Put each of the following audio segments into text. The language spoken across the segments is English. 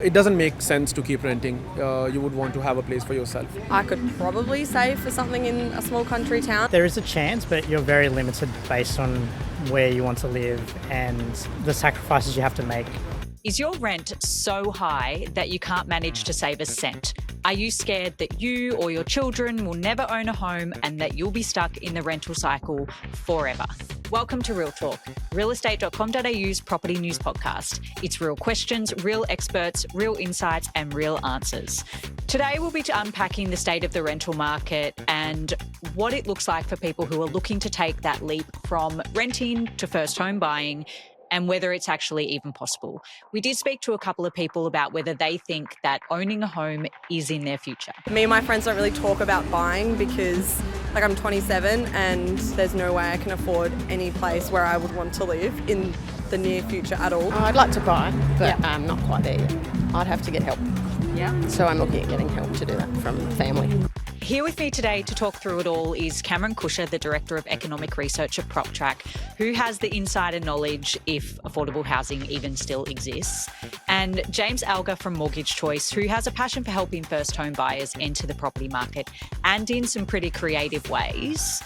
It doesn't make sense to keep renting. You would want to have a place for yourself. I could probably save for something in a small country town. There is a chance, but you're very limited based on where you want to live and the sacrifices you have to make. Is your rent so high that you can't manage to save a cent? Are you scared that you or your children will never own a home and that you'll be stuck in the rental cycle forever? Welcome to Real Talk, realestate.com.au's property news podcast. It's real questions, real experts, real insights and real answers. Today we'll be unpacking the state of the rental market and what it looks like for people who are looking to take that leap from renting to first home buying, and whether it's actually even possible. We did speak to a couple of people about whether they think that owning a home is in their future. Me and my friends don't really talk about buying because I'm 27 and there's no way I can afford any place where I would want to live in the near future at all. I'd like to buy, but I'm not quite there yet. I'd have to get help. Yeah. So I'm looking at getting help to do that from family. Here with me today to talk through it all is Cameron Kusher, the Director of Economic Research at PropTrack, who has the insider knowledge if affordable housing even still exists, and James Algar from Mortgage Choice, who has a passion for helping first home buyers enter the property market and in some pretty creative ways.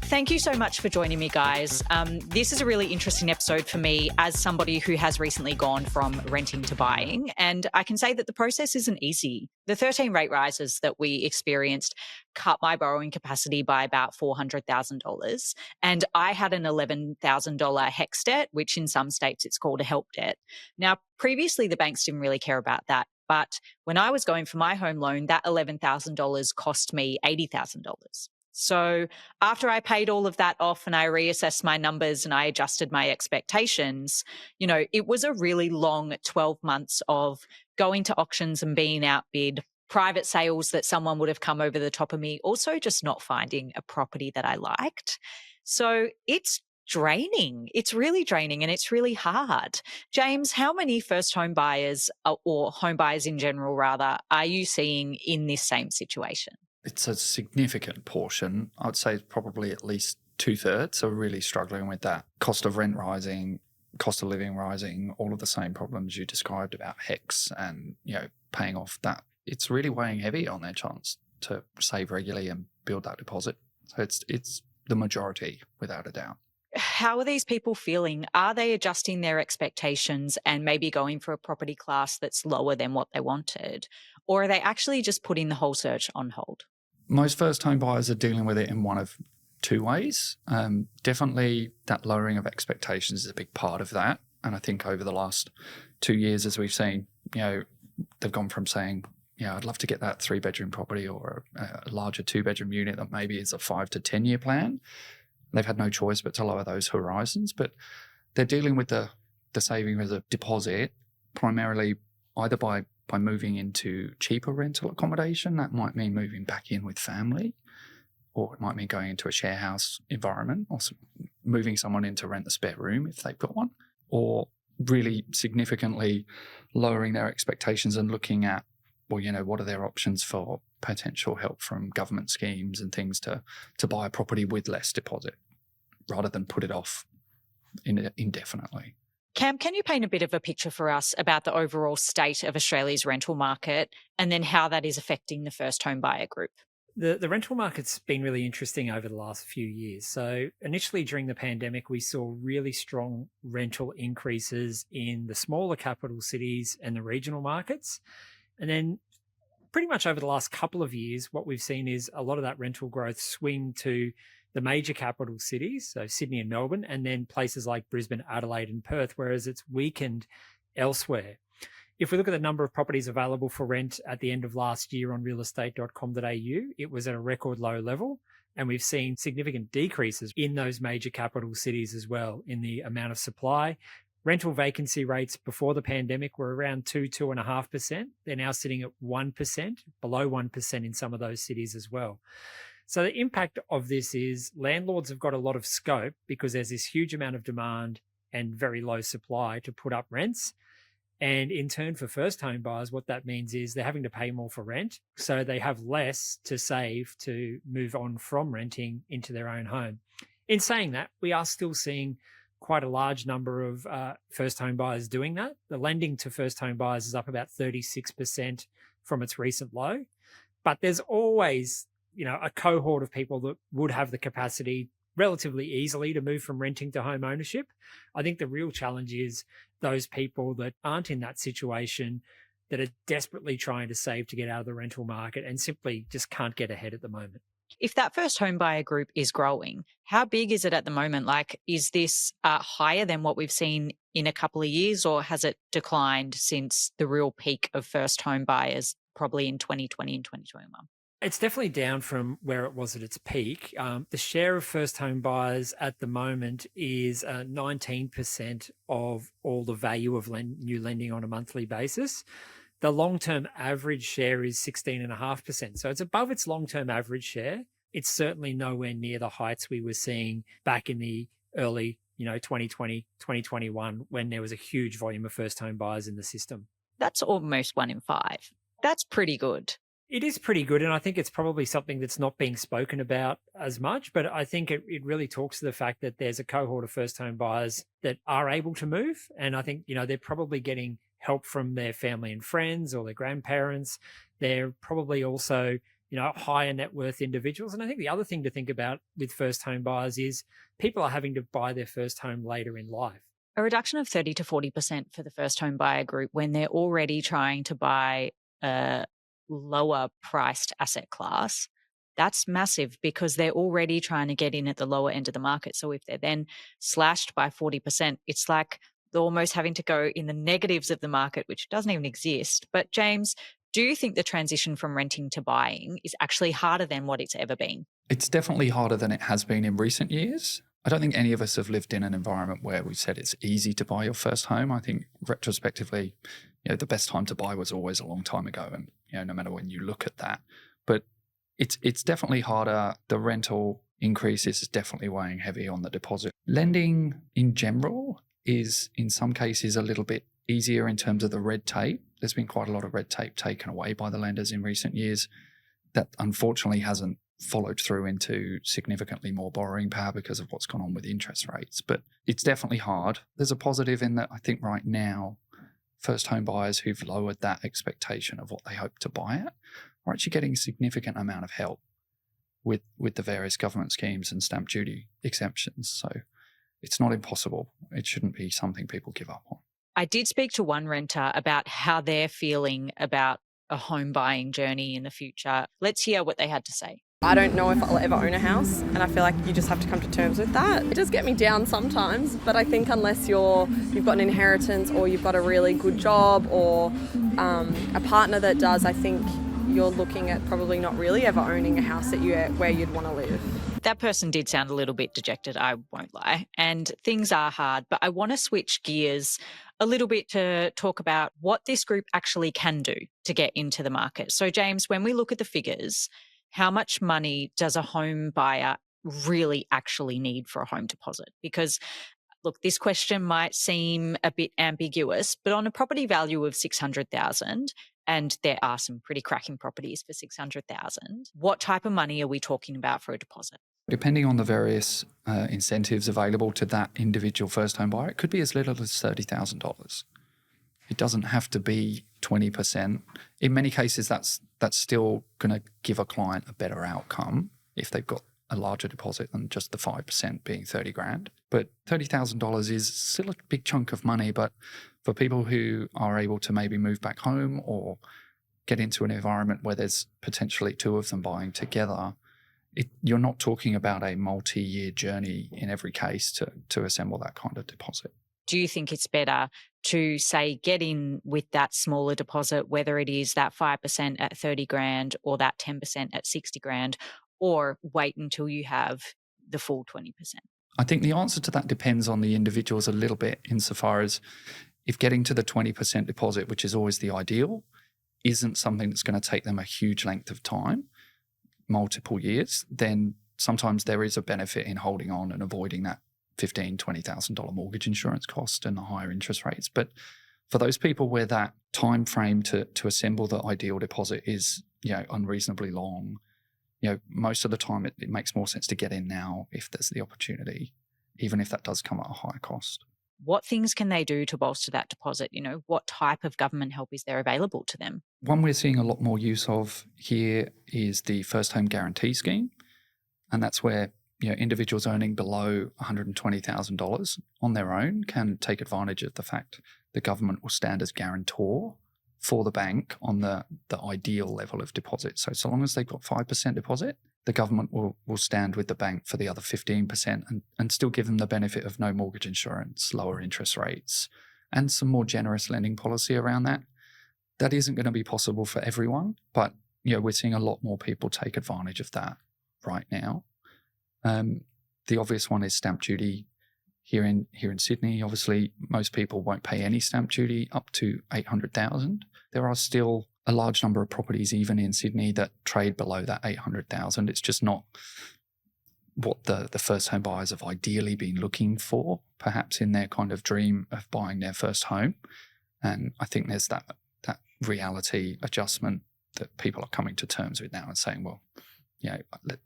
Thank you so much for joining me, guys. This is a really interesting episode for me as somebody who has recently gone from renting to buying. And I can say that the process isn't easy. The 13 rate rises that we experienced cut my borrowing capacity by about $400,000. And I had an $11,000 HEX debt, which in some states it's called a help debt. Now, previously the banks didn't really care about that. But when I was going for my home loan, that $11,000 cost me $80,000. So after I paid all of that off and I reassessed my numbers and I adjusted my expectations, it was a really long 12 months of going to auctions and being outbid, private sales that someone would have come over the top of me, also just not finding a property that I liked. So it's draining. It's really draining and it's really hard. James, how many first home buyers or home buyers in general, rather, are you seeing in this same situation? It's a significant portion. I'd say probably at least 2/3 are really struggling with that. Cost of rent rising, cost of living rising, all of the same problems you described about HEX and, paying off that. It's really weighing heavy on their chance to save regularly and build that deposit. So it's the majority, without a doubt. How are these people feeling? Are they adjusting their expectations and maybe going for a property class that's lower than what they wanted? Or are they actually just putting the whole search on hold? Most first home buyers are dealing with it in one of two ways. Definitely that lowering of expectations is a big part of that. And I think over the last 2 years, as we've seen, they've gone from saying, I'd love to get that 3-bedroom property or a larger 2-bedroom unit that maybe is a 5 to 10 year plan. They've had no choice but to lower those horizons. But they're dealing with the saving as a deposit primarily either by moving into cheaper rental accommodation. That might mean moving back in with family, or it might mean going into a share house environment, or moving someone in to rent the spare room if they've got one, or really significantly lowering their expectations and looking at, what are their options for potential help from government schemes and things to buy a property with less deposit rather than put it off indefinitely. Cam, can you paint a bit of a picture for us about the overall state of Australia's rental market and then how that is affecting the first home buyer group? The rental market's been really interesting over the last few years. So initially during the pandemic, we saw really strong rental increases in the smaller capital cities and the regional markets. And then pretty much over the last couple of years, what we've seen is a lot of that rental growth swing to the major capital cities, so Sydney and Melbourne, and then places like Brisbane, Adelaide and Perth, whereas it's weakened elsewhere. If we look at the number of properties available for rent at the end of last year on realestate.com.au, it was at a record low level, and we've seen significant decreases in those major capital cities as well in the amount of supply. Rental vacancy rates before the pandemic were around 2.5%. They're now sitting at 1%, below 1% in some of those cities as well. So the impact of this is landlords have got a lot of scope because there's this huge amount of demand and very low supply to put up rents. And in turn for first home buyers, what that means is they're having to pay more for rent. So they have less to save to move on from renting into their own home. In saying that, we are still seeing quite a large number of first home buyers doing that. The lending to first home buyers is up about 36% from its recent low. But there's always, a cohort of people that would have the capacity relatively easily to move from renting to home ownership. I think the real challenge is those people that aren't in that situation, that are desperately trying to save to get out of the rental market and simply just can't get ahead at the moment. If that first home buyer group is growing, how big is it at the moment? Like, is this higher than what we've seen in a couple of years, or has it declined since the real peak of first home buyers, probably in 2020 and 2021? It's definitely down from where it was at its peak. The share of first home buyers at the moment is 19% of all the value of new lending on a monthly basis. The long-term average share is 16.5%. So it's above its long-term average share. It's certainly nowhere near the heights we were seeing back in the early, 2020, 2021, when there was a huge volume of first home buyers in the system. That's almost 1 in 5. That's pretty good. It is pretty good, and I think it's probably something that's not being spoken about as much, but I think it really talks to the fact that there's a cohort of first home buyers that are able to move, and I think, they're probably getting help from their family and friends or their grandparents. They're probably also, higher net worth individuals. And I think the other thing to think about with first home buyers is people are having to buy their first home later in life. A reduction of 30 to 40% for the first home buyer group when they're already trying to buy a lower priced asset class, that's massive, because they're already trying to get in at the lower end of the market. So if they're then slashed by 40%, it's like they're almost having to go in the negatives of the market, which doesn't even exist. But James, do you think the transition from renting to buying is actually harder than what it's ever been? It's definitely harder than it has been in recent years. I don't think any of us have lived in an environment where we said it's easy to buy your first home. I think retrospectively, the best time to buy was always a long time ago. And, no matter when you look at that, but it's definitely harder. The rental increases is definitely weighing heavy on the deposit. Lending in general is in some cases a little bit easier in terms of the red tape. There's been quite a lot of red tape taken away by the lenders in recent years that unfortunately hasn't followed through into significantly more borrowing power because of what's gone on with interest rates. But it's definitely hard. There's a positive in that I think right now, first home buyers who've lowered that expectation of what they hope to buy at are actually getting a significant amount of help with the various government schemes and stamp duty exemptions. So it's not impossible. It shouldn't be something people give up on. I did speak to one renter about how they're feeling about a home buying journey in the future. Let's hear what they had to say. I don't know if I'll ever own a house, and I feel like you just have to come to terms with that. It does get me down sometimes, but I think unless you've got an inheritance or you've got a really good job or a partner that does, I think you're looking at probably not really ever owning a house where you'd want to live. That person did sound a little bit dejected, I won't lie. And things are hard, but I want to switch gears a little bit to talk about what this group actually can do to get into the market. So James, when we look at the figures, how much money does a home buyer really actually need for a home deposit? Because look, this question might seem a bit ambiguous, but on a property value of $600,000, and there are some pretty cracking properties for $600,000, what type of money are we talking about for a deposit? Depending on the various incentives available to that individual first home buyer, it could be as little as $30,000. It doesn't have to be 20%. In many cases, that's still going to give a client a better outcome if they've got a larger deposit than just the 5% being 30 grand. But $30,000 is still a big chunk of money. But for people who are able to maybe move back home or get into an environment where there's potentially two of them buying together, you're not talking about a multi-year journey in every case to assemble that kind of deposit. Do you think it's better to, say, get in with that smaller deposit, whether it is that 5% at 30 grand or that 10% at 60 grand, or wait until you have the full 20%? I think the answer to that depends on the individuals a little bit, insofar as if getting to the 20% deposit, which is always the ideal, isn't something that's going to take them a huge length of time, multiple years, then sometimes there is a benefit in holding on and avoiding that $15,000, $20,000 mortgage insurance cost and the higher interest rates. But for those people where that time frame to assemble the ideal deposit is unreasonably long, most of the time it makes more sense to get in now if there's the opportunity. even if that does come at a higher cost. What things can they do to bolster that deposit? What type of government help is there available to them? One we're seeing a lot more use of here is the First Home Guarantee Scheme. And that's where individuals earning below $120,000 on their own can take advantage of the fact the government will stand as guarantor for the bank on the ideal level of deposit. So long as they've got 5% deposit, the government will stand with the bank for the other 15% and still give them the benefit of no mortgage insurance, lower interest rates, and some more generous lending policy around that. That isn't going to be possible for everyone, but we're seeing a lot more people take advantage of that right now. The obvious one is stamp duty here in Sydney. Obviously, most people won't pay any stamp duty up to $800,000. There are still a large number of properties, even in Sydney, that trade below that $800,000. It's just not what the first home buyers have ideally been looking for, perhaps in their kind of dream of buying their first home. And I think there's that reality adjustment that people are coming to terms with now and saying, well,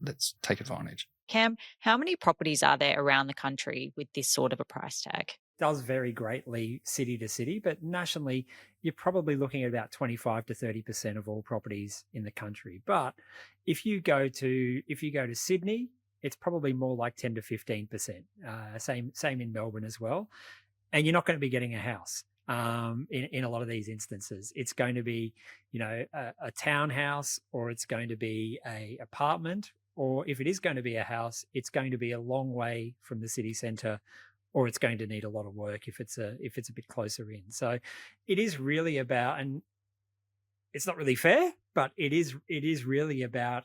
let's take advantage. Cam, how many properties are there around the country with this sort of a price tag? Does vary greatly city to city, but nationally, you're probably looking at about 25 to 30% of all properties in the country. But if you go to Sydney, it's probably more like 10 to 15%. Same in Melbourne as well. And you're not going to be getting a house in a lot of these instances. It's going to be, a townhouse, or it's going to be a apartment, or if it is going to be a house, it's going to be a long way from the city centre, or it's going to need a lot of work if it's a bit closer in. So it is really about, and it's not really fair, but it is really about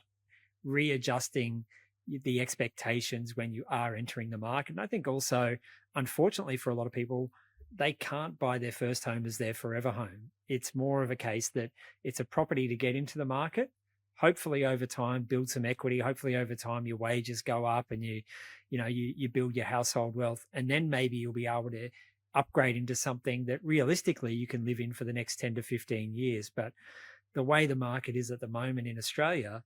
readjusting the expectations when you are entering the market. And I think also, unfortunately for a lot of people, they can't buy their first home as their forever home. It's more of a case that it's a property to get into the market. Hopefully over time, build some equity. Hopefully over time, your wages go up and you build your household wealth. And then maybe you'll be able to upgrade into something that realistically you can live in for the next 10 to 15 years. But the way the market is at the moment in Australia,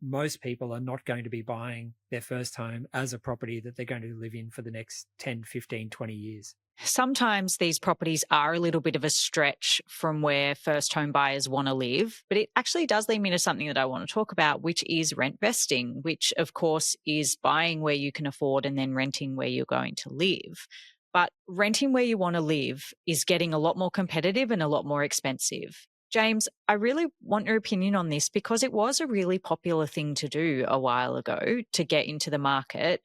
most people are not going to be buying their first home as a property that they're going to live in for the next 10, 15, 20 years. Sometimes these properties are a little bit of a stretch from where first home buyers want to live, but it actually does lead me to something that I want to talk about, which is rent vesting, which of course is buying where you can afford and then renting where you're going to live. But renting where you want to live is getting a lot more competitive and a lot more expensive. James, I really want your opinion on this because it was a really popular thing to do a while ago to get into the market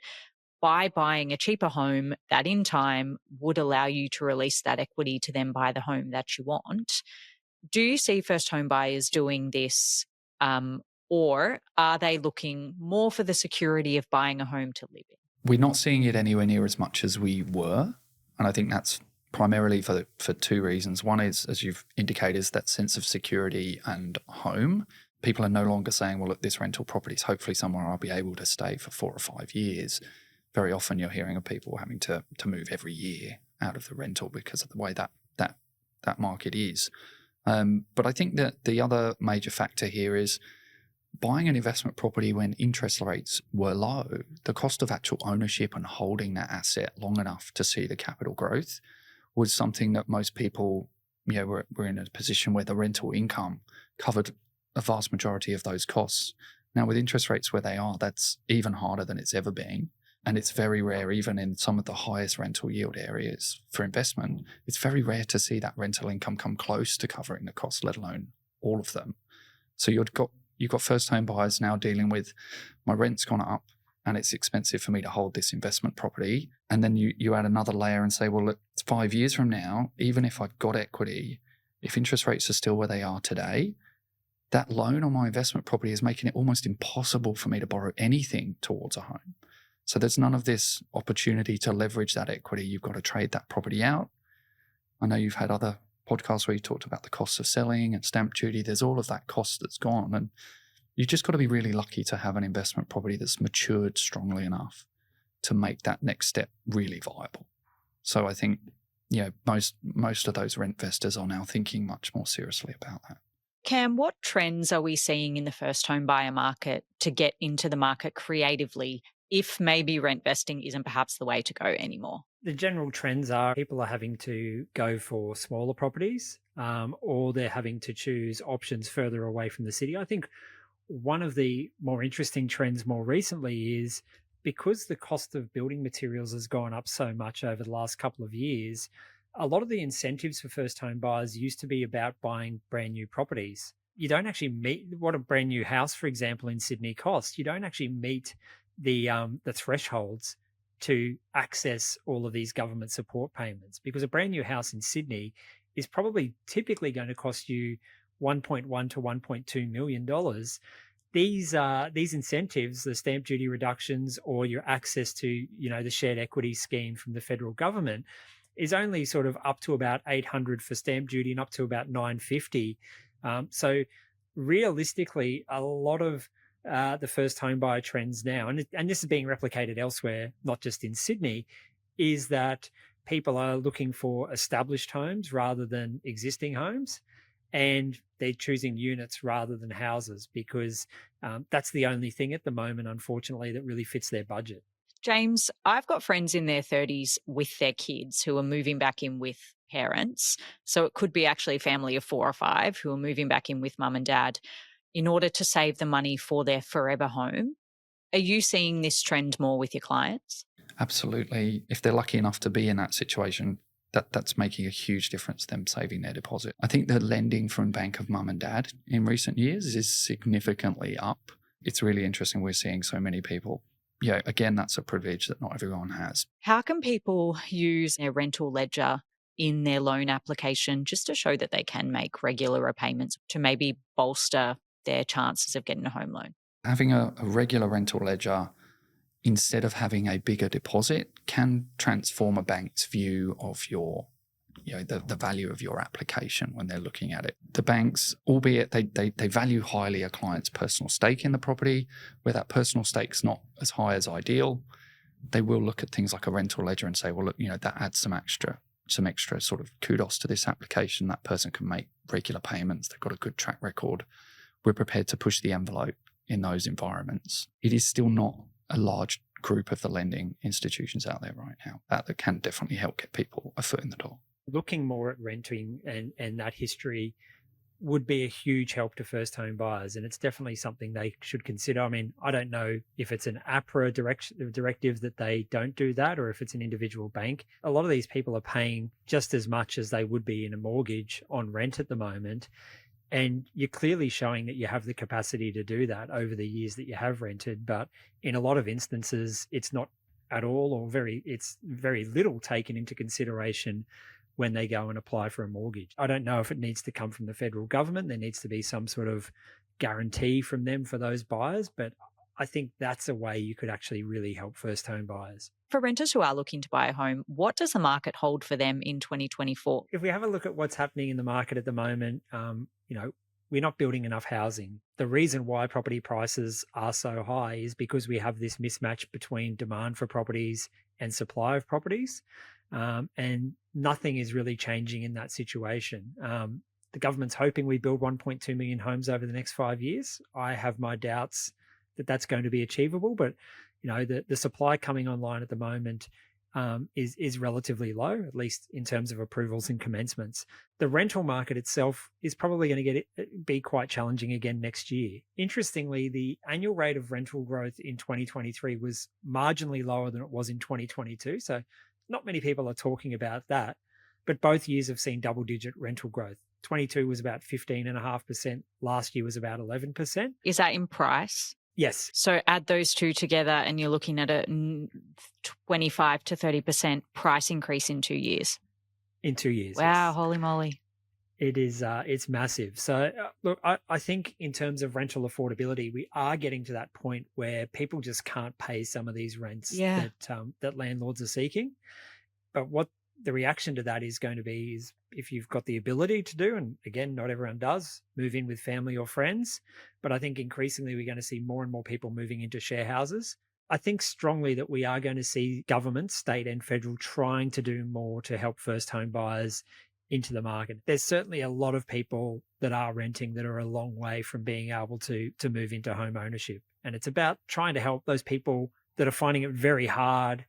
by buying a cheaper home that in time would allow you to release that equity to then buy the home that you want. Do you see first home buyers doing this, or are they looking more for the security of buying a home to live in? We're not seeing it anywhere near as much as we were. And I think that's primarily for two reasons. One is, as you've indicated, is that sense of security and home. People are no longer saying, well, look, this rental property is hopefully somewhere I'll be able to stay for 4 or 5 years. Very often you're hearing of people having to move every year out of the rental because of the way that market is. But I think that the other major factor here is buying an investment property when interest rates were low. The cost of actual ownership and holding that asset long enough to see the capital growth was something that most people, were in a position where the rental income covered a vast majority of those costs. Now, with interest rates where they are, that's even harder than it's ever been. And it's very rare, even in some of the highest rental yield areas for investment, it's very rare to see that rental income come close to covering the cost, let alone all of them. So you've got first home buyers now dealing with, my rent's gone up and it's expensive for me to hold this investment property. And then you add another layer and say, well, look, it's 5 years from now, even if I've got equity, if interest rates are still where they are today, that loan on my investment property is making it almost impossible for me to borrow anything towards a home. So there's none of this opportunity to leverage that equity. You've got to trade that property out. I know you've had other podcasts where you talked about the cost of selling and stamp duty. There's all of that cost that's gone. And you've just got to be really lucky to have an investment property that's matured strongly enough to make that next step really viable. So I think, most of those rent investors are now thinking much more seriously about that. Cam, what trends are we seeing in the first home buyer market to get into the market creatively if maybe rent vesting isn't perhaps the way to go anymore? The general trends are people are having to go for smaller properties, or they're having to choose options further away from the city. I think one of the more interesting trends more recently is because the cost of building materials has gone up so much over the last couple of years, a lot of the incentives for first home buyers used to be about buying brand new properties. You don't actually meet what a brand new house, for example, in Sydney costs. You don't actually meet the thresholds to access all of these government support payments, because a brand new house in Sydney is probably typically going to cost you 1.1 to 1.2 million dollars. These incentives, the stamp duty reductions or your access to, the shared equity scheme from the federal government, is only sort of up to about 800 for stamp duty and up to about 950. So realistically, a lot of the first home buyer trends now, and this is being replicated elsewhere, not just in Sydney, is that people are looking for established homes rather than existing homes. And they're choosing units rather than houses because that's the only thing at the moment, unfortunately, that really fits their budget. James, I've got friends in their 30s with their kids who are moving back in with parents. So it could be actually a family of 4 or 5 who are moving back in with mum and dad in order to save the money for their forever home. Are you seeing this trend more with your clients? Absolutely. If they're lucky enough to be in that situation, that's making a huge difference, them saving their deposit. I think the lending from Bank of Mum and Dad in recent years is significantly up. It's really interesting. We're seeing so many people. Yeah, again, that's a privilege that not everyone has. How can people use their rental ledger in their loan application just to show that they can make regular repayments to maybe bolster their chances of getting a home loan? Having a regular rental ledger instead of having a bigger deposit can transform a bank's view of your, the value of your application when they're looking at it. The banks, albeit they value highly a client's personal stake in the property, where that personal stake's not as high as ideal, they will look at things like a rental ledger and say, well, look, that adds some extra sort of kudos to this application. That person can make regular payments. They've got a good track record. We're prepared to push the envelope in those environments. It is still not a large group of the lending institutions out there right now that can definitely help get people a foot in the door. Looking more at renting and that history would be a huge help to first home buyers, and it's definitely something they should consider. I mean, I don't know if it's an APRA directive that they don't do that, or if it's an individual bank. A lot of these people are paying just as much as they would be in a mortgage on rent at the moment. And you're clearly showing that you have the capacity to do that over the years that you have rented. But in a lot of instances, it's not at all, or it's very little taken into consideration when they go and apply for a mortgage. I don't know if it needs to come from the federal government. There needs to be some sort of guarantee from them for those buyers. But I think that's a way you could actually really help first home buyers. For renters who are looking to buy a home, what does the market hold for them in 2024? If we have a look at what's happening in the market at the moment, we're not building enough housing. The reason why property prices are so high is because we have this mismatch between demand for properties and supply of properties. And nothing is really changing in that situation. The government's hoping we build 1.2 million homes over the next 5 years. I have my doubts that that's going to be achievable, but the supply coming online at the moment is relatively low, at least in terms of approvals and commencements. The rental market itself is probably going to be quite challenging again next year. Interestingly, the annual rate of rental growth in 2023 was marginally lower than it was in 2022. So not many people are talking about that, but both years have seen double-digit rental growth. 22 was about 15.5%. Last year was about 11%. Is that in price? Yes. So add those two together and you're looking at a 25 to 30% price increase in 2 years. In 2 years. Wow, yes. holy moly. It is, it's massive. So look, I think in terms of rental affordability, we are getting to that point where people just can't pay some of these rents that landlords are seeking. But what the reaction to that is going to be is if you've got the ability to do, and again, not everyone does, move in with family or friends. But I think increasingly we're going to see more and more people moving into share houses. I think strongly that we are going to see government, state and federal, trying to do more to help first home buyers into the market. There's certainly a lot of people that are renting that are a long way from being able to move into home ownership. And it's about trying to help those people that are finding it very hard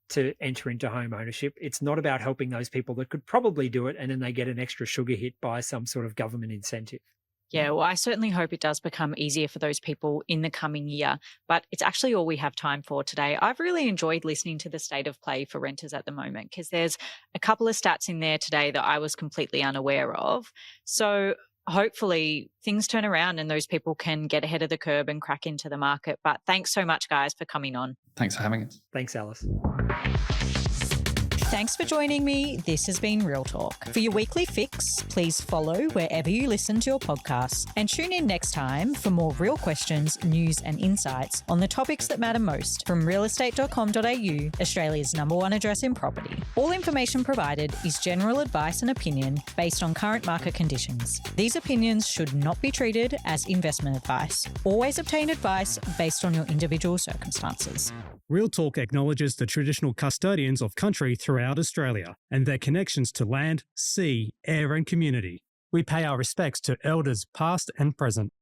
to enter into home ownership. It's not about helping those people that could probably do it and then they get an extra sugar hit by some sort of government incentive. Yeah, well, I certainly hope it does become easier for those people in the coming year, but it's actually all we have time for today. I've really enjoyed listening to the state of play for renters at the moment because there's a couple of stats in there today that I was completely unaware of. So hopefully things turn around and those people can get ahead of the curve and crack into the market. But thanks so much, guys, for coming on. Thanks for having us. Thanks, Alice. Thanks for joining me. This has been Real Talk. For your weekly fix, please follow wherever you listen to your podcasts and tune in next time for more real questions, news and insights on the topics that matter most from realestate.com.au, Australia's #1 address in property. All information provided is general advice and opinion based on current market conditions. These opinions should not be treated as investment advice. Always obtain advice based on your individual circumstances. Real Talk acknowledges the traditional custodians of country throughout Australia and their connections to land, sea, air and community. We pay our respects to elders past and present.